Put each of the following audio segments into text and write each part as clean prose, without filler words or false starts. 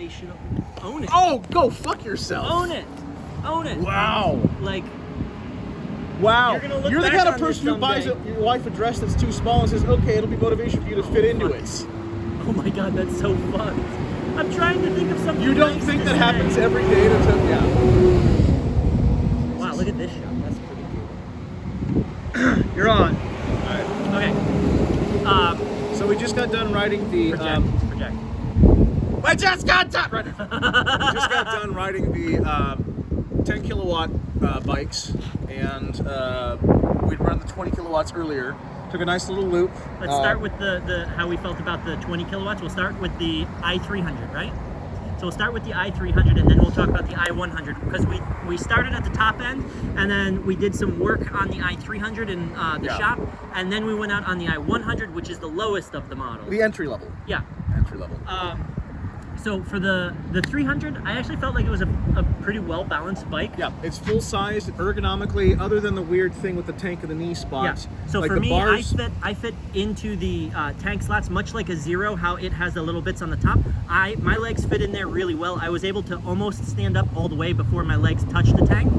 motivational. Own it. Oh, go fuck yourself. Own it. Own it. Wow. Like, wow. You're gonna look You're the back kind of on this person who buys someday. your wife a dress that's too small and says, okay, it'll be motivation for you to fit into fuck. it. oh my god, that's so fucked. I'm trying to think of something. You don't nice think to that say. happens every day to yeah. Wow, look at this shot. That's pretty cool. You're on. Alright. Okay. So we just got done riding the Project. We just got done riding the 10 kilowatt bikes, and we'd run the 20 kilowatts earlier. Took a nice little loop. Let's start with the how we felt about the 20 kilowatts. We'll start with the i300, right? So we'll start with the i300, and then we'll talk about the i100, because we started at the top end, and then we did some work on the i300 in the shop, and then we went out on the i100, which is the lowest of the models. The entry level. Yeah. Entry level. So for the 300, I actually felt like it was a pretty well-balanced bike. Yeah, it's full-sized, ergonomically, other than the weird thing with the tank and the knee spots. Yeah. So like for the me, bars, I fit into the tank slots, much like a Zero, how it has the little bits on the top. My legs fit in there really well. I was able to almost stand up all the way before my legs touched the tank.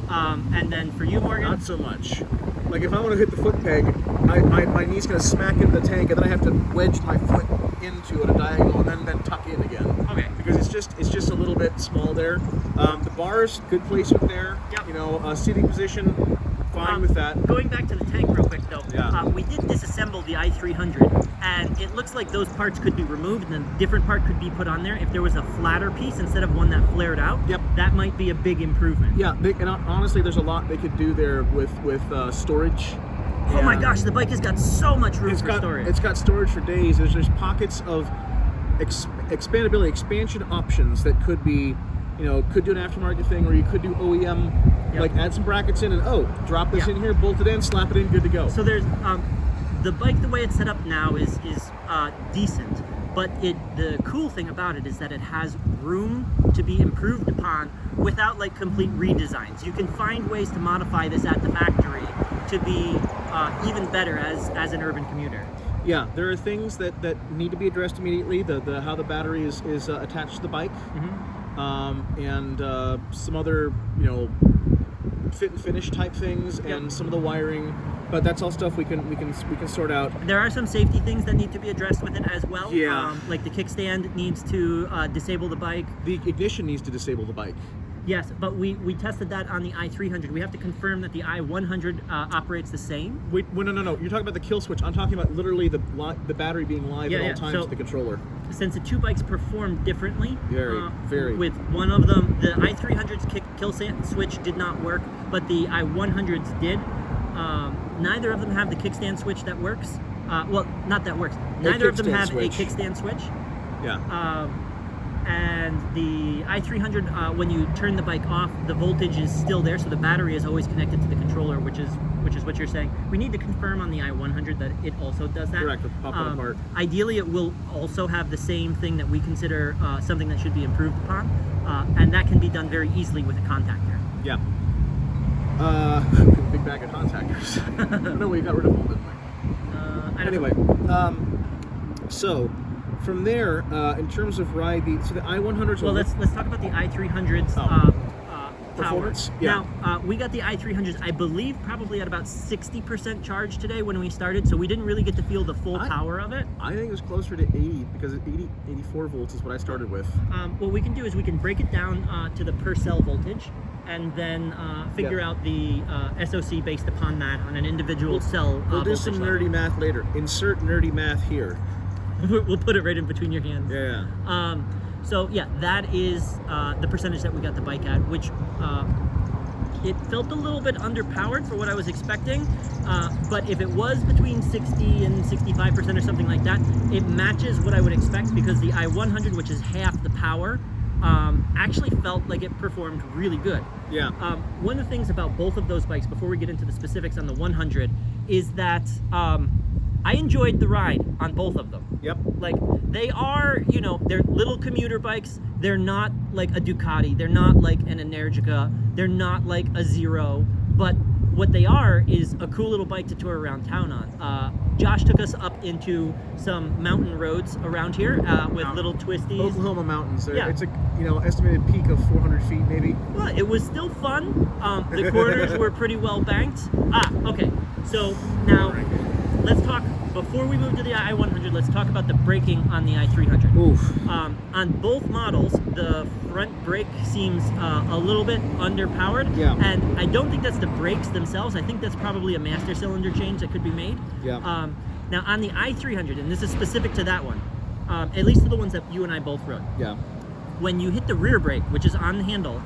And then for you, Morgan? not so much. Like if I want to hit the foot peg, my knee's going to smack into the tank, and then I have to wedge my foot into it at a diagonal, and then tuck in again. Okay. Because it's just a little bit small there. The bars, good placement there. Yep. You know, seating position, fine with that. Going back to the tank real quick though, Yeah. we did disassemble the i300, and it looks like those parts could be removed and a different part could be put on there. If there was a flatter piece instead of one that flared out, Yep. that might be a big improvement. Yeah, and honestly, there's a lot they could do there with storage. Oh my And gosh, the bike has got so much room for storage. It's got storage for days. There's pockets of expandability, expansion options that could be, you know, could do an aftermarket thing, or you could do OEM, Yep. like add some brackets in and drop this Yeah. in here, bolt it in, slap it in, good to go. So there's the bike, the way it's set up now is decent, but the cool thing about it is that it has room to be improved upon without like complete redesigns. You can find ways to modify this at the factory to be even better as an urban commuter. Yeah, there are things that need to be addressed immediately. The how the battery is attached to the bike, and some other, you know, fit and finish type things, and some of the wiring. But that's all stuff we can sort out. There are some safety things that need to be addressed with it as well. Yeah. Like the kickstand needs to disable the bike. The ignition needs to disable the bike. Yes, but we tested that on the i300. We have to confirm that the i100 operates the same. Wait, no. You're talking about the kill switch. I'm talking about literally the battery being live at all times So, with the controller. Since the two bikes perform differently, Very. with one of them, the i300's kill switch did not work, but the i100's did. Neither of them have the kickstand switch that works. Well, not that works. Neither of them kickstand have switch. a kickstand switch. Yeah. And the i300, when you turn the bike off, the voltage is still there, so the battery is always connected to the controller, which is what you're saying. We need to confirm on the i100 that it also does that. Correct, pop it apart. Ideally, it will also have the same thing that we consider something that should be improved upon, and that can be done very easily with a contactor. Yeah. Big bag of contactors. No, we got rid of them, didn't we? I don't Anyway, know. so from there, in terms of ride, the i100's. Well, let's talk about the i300's performance. power. Yeah. Now, we got the i300s, I believe, probably at about 60% charge today when we started, so we didn't really get to feel the full power of it. I think it was closer to 80, because 84 volts is what I started with. What we can do is we can break it down to the per cell voltage, and then figure out the SOC based upon that on an individual cell. We'll do some nerdy math later. Insert nerdy math here. We'll put it right in between your hands. Yeah. So yeah, that is the percentage that we got the bike at, which it felt a little bit underpowered for what I was expecting. But if it was between 60 and 65% or something like that, it matches what I would expect, because the i100, which is half the power, actually felt like it performed really good. Yeah. One of the things about both of those bikes, before we get into the specifics on the 100, is that I enjoyed the ride on both of them. Yep. Like, they are, you know, they're little commuter bikes. They're not like a Ducati. They're not like an Energica. They're not like a Zero. But what they are is a cool little bike to tour around town on. Josh took us up into some mountain roads around here with little twisties. Oklahoma mountains. Yeah. It's a estimated peak of 400 feet maybe. Well, it was still fun. The corners were pretty well banked. Okay. So now let's talk. Before we move to the I-100, let's talk about the braking on the I-300. Oof. On both models, the front brake seems a little bit underpowered. Yeah. And I don't think that's the brakes themselves. I think that's probably a master cylinder change that could be made. Yeah. Now, on the I-300, and this is specific to that one, at least for the ones that you and I both rode. Yeah. When you hit the rear brake, which is on the handle,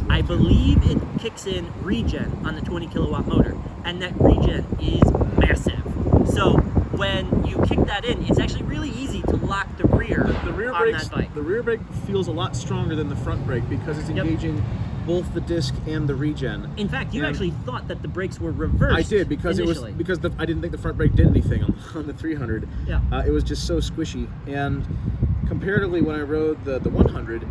I believe it kicks in regen on the 20 kilowatt motor, and that regen is massive. So when you kick that in, it's actually really easy to lock the rear on that bike. The rear brake feels a lot stronger than the front brake because it's engaging both the disc and the regen. In fact, you actually thought that the brakes were reversed. I did because initially. I didn't think the front brake did anything on the 300. Yeah. It was just so squishy. And comparatively, when I rode the 100,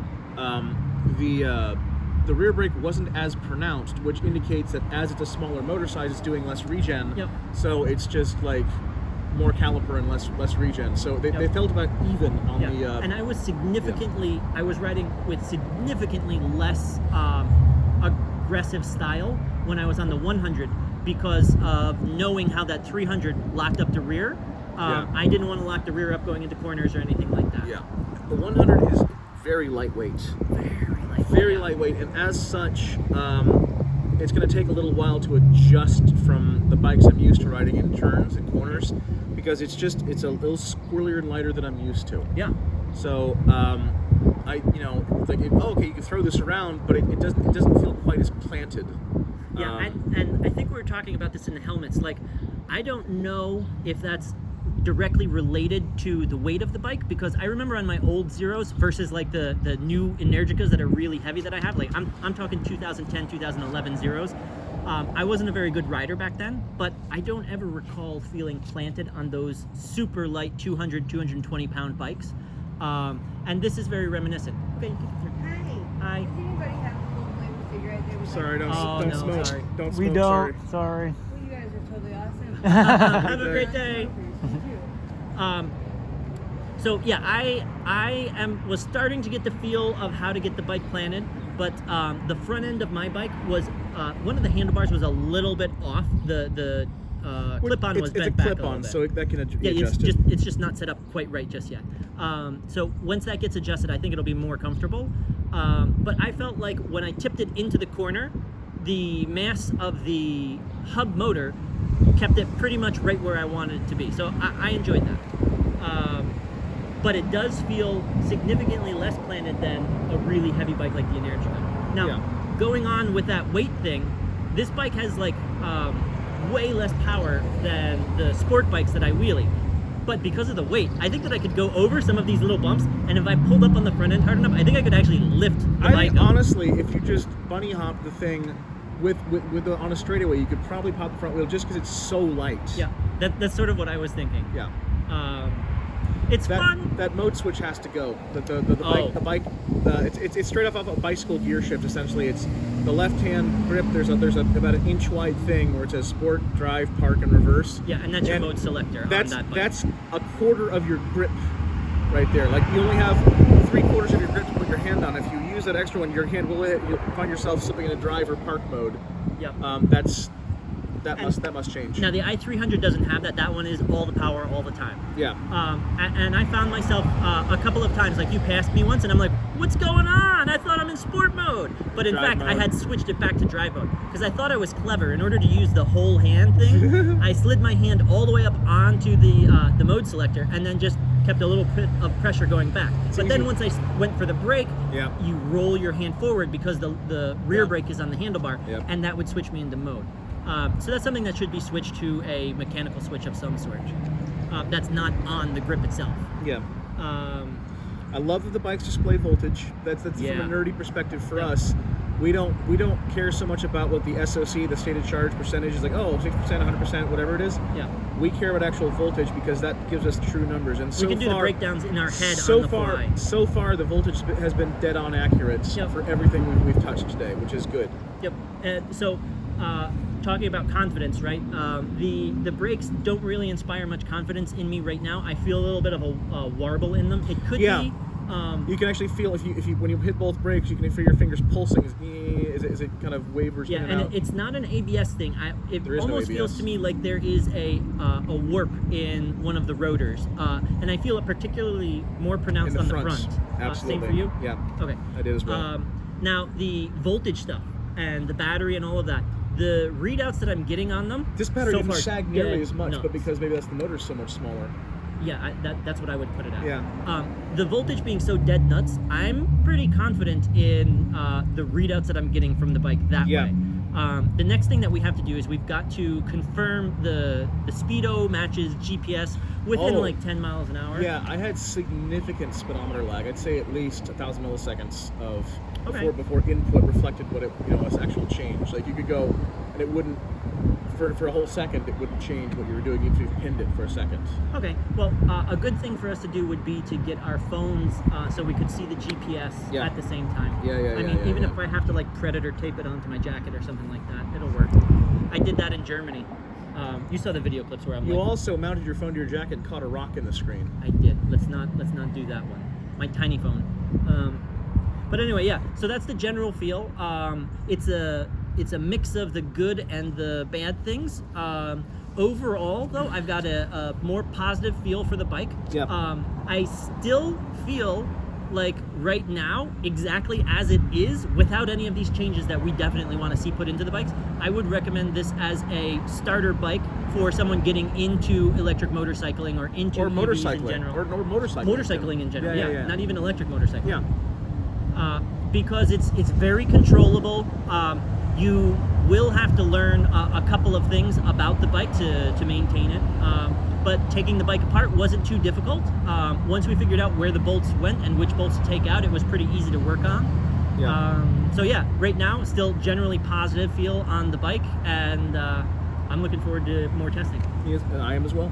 the rear brake wasn't as pronounced, which indicates that as it's a smaller motor size, it's doing less regen. Yep. So it's just like more caliper and less regen. So they felt about even on the. And I was I was riding with significantly less aggressive style when I was on the 100 because of knowing how that 300 locked up the rear. I didn't want to lock the rear up going into corners or anything like that. Yeah. The 100 is very lightweight. Very Yeah. lightweight, and as such, it's going to take a little while to adjust from the bikes I'm used to riding in turns and corners, because it's a little squirrelier and lighter than I'm used to. Yeah. So, okay, you can throw this around, but it doesn't feel quite as planted. Yeah, and I think we were talking about this in the helmets. Like, I don't know if that's directly related to the weight of the bike, because I remember on my old Zeros versus like the new Energicas that are really heavy that I have, like I'm talking 2010, 2011 Zeros. I wasn't a very good rider back then, but I don't ever recall feeling planted on those super light 200, 220 pound bikes. And this is very reminiscent. Okay, you can get through. Hi. Hi. Does anybody have a little flame cigarette? They would Sorry, like- don't no, smoke. sorry. Don't We smoke. don't. Sorry. Sorry. Well, you guys are totally awesome. Have a great day. So yeah, I was starting to get the feel of how to get the bike planted, but the front end of my bike was one of the handlebars was a little bit off. The clip-on was bent back a little bit. so that can be Yeah, adjusted. it's just not set up quite right just yet. So once that gets adjusted, I think it'll be more comfortable. But I felt like when I tipped it into the corner, the mass of the hub motor kept it pretty much right where I wanted it to be. So I enjoyed that. But it does feel significantly less planted than a really heavy bike like the Energica. Now, going on with that weight thing, this bike has like way less power than the sport bikes that I wheelie. But because of the weight, I think that I could go over some of these little bumps, and if I pulled up on the front end hard enough, I think I could actually lift the I bike think up. honestly, if you just bunny hop the thing on a straightaway, you could probably pop the front wheel just because it's so light. Yeah, that's sort of what I was thinking. Yeah. It's fun. That mode switch has to go. The bike, it's straight off a bicycle gear shift. Essentially, it's the left-hand grip. There's about an inch wide thing where it says Sport, Drive, Park, and Reverse. Yeah, and that's your mode selector on that bike. That's a quarter of your grip right there. Like you only have 3/4 of your grip to put your hand on. If you use that extra one, your hand will hit. You'll find yourself slipping in a drive or park mode. Yep. That must change. Now the i300 doesn't have that. That one is all the power all the time. Yeah. And I found myself a couple of times, like you passed me once, and I'm like, "What's going on? I thought I'm in sport mode." But in Drive fact, I mode. had switched it back to drive mode because I thought I was clever. In order to use the whole hand thing, I slid my hand all the way up onto the mode selector, and then just kept a little bit of pressure going back. But then easy. once I went for the brake, Yeah. you roll your hand forward because the rear brake is on the handlebar, Yep. and that would switch me into mode. So that's something that should be switched to a mechanical switch of some sort. That's not on the grip itself. Yeah. I love that the bikes display voltage. That's from Yeah. a nerdy perspective for us. We don't care so much about what the SOC, the stated charge percentage, is like. Oh, 6%, 100%, whatever it is. Yeah. We care about actual voltage because that gives us true numbers. And so We can do the far, breakdowns in our head so on the far, fly. so far, the voltage has been dead on accurate Yep. for everything we've touched today, which is good. Yep. So talking about confidence, right? The brakes don't really inspire much confidence in me right now. I feel a little bit of a warble in them. It could Yeah. be. You can actually feel if you when you hit both brakes, you can feel your fingers pulsing. Is it kind of wavers Yeah, in and out? it's not an ABS thing. It There is no almost feels ABS. to me like there is a warp in one of the rotors, and I feel it particularly more pronounced In the on front. the front. Absolutely. Same for you? Yeah. Okay. I did as well. Now the voltage stuff and the battery and all of that. The readouts that I'm getting on them. This battery so didn't far, sag nearly dead as much, nuts. but because maybe that's the motor's so much smaller. Yeah, that's what I would put it at. Yeah. The voltage being so dead nuts, I'm pretty confident in the readouts that I'm getting from the bike that Yeah. way. The next thing that we have to do is we've got to confirm the speedo matches GPS within Oh. like 10 miles an hour. Yeah, I had significant speedometer lag. I'd say at least 1,000 milliseconds of Okay. before input reflected what it was actual change. Like you could go and it wouldn't for a whole second it wouldn't change what you were doing even if you pinned it for a second. Okay. Well, a good thing for us to do would be to get our phones so we could see the GPS Yeah. at the same time. Yeah, I mean, yeah, even yeah. if I have to like predator tape it onto my jacket or something like that, it'll work. I did that in Germany. You saw the video clips where I'm You like, also mounted your phone to your jacket and caught a rock in the screen. I did. Let's not do that one. My tiny phone. But anyway, yeah. So that's the general feel. It's a mix of the good and the bad things. Overall, though, I've got a more positive feel for the bike. Yeah. I still feel like right now, exactly as it is, without any of these changes that we definitely want to see put into the bikes, I would recommend this as a starter bike for someone getting into electric motorcycling or into Or EVs motorcycling. in general. Or motorcycling. Motorcycling in general, yeah. Not even electric motorcycling. Yeah. Because it's very controllable. You will have to learn a couple of things about the bike to maintain it. But taking the bike apart wasn't too difficult. Once we figured out where the bolts went and which bolts to take out, it was pretty easy to work on. Yeah. So yeah, right now, still generally positive feel on the bike, and I'm looking forward to more testing. I am as well.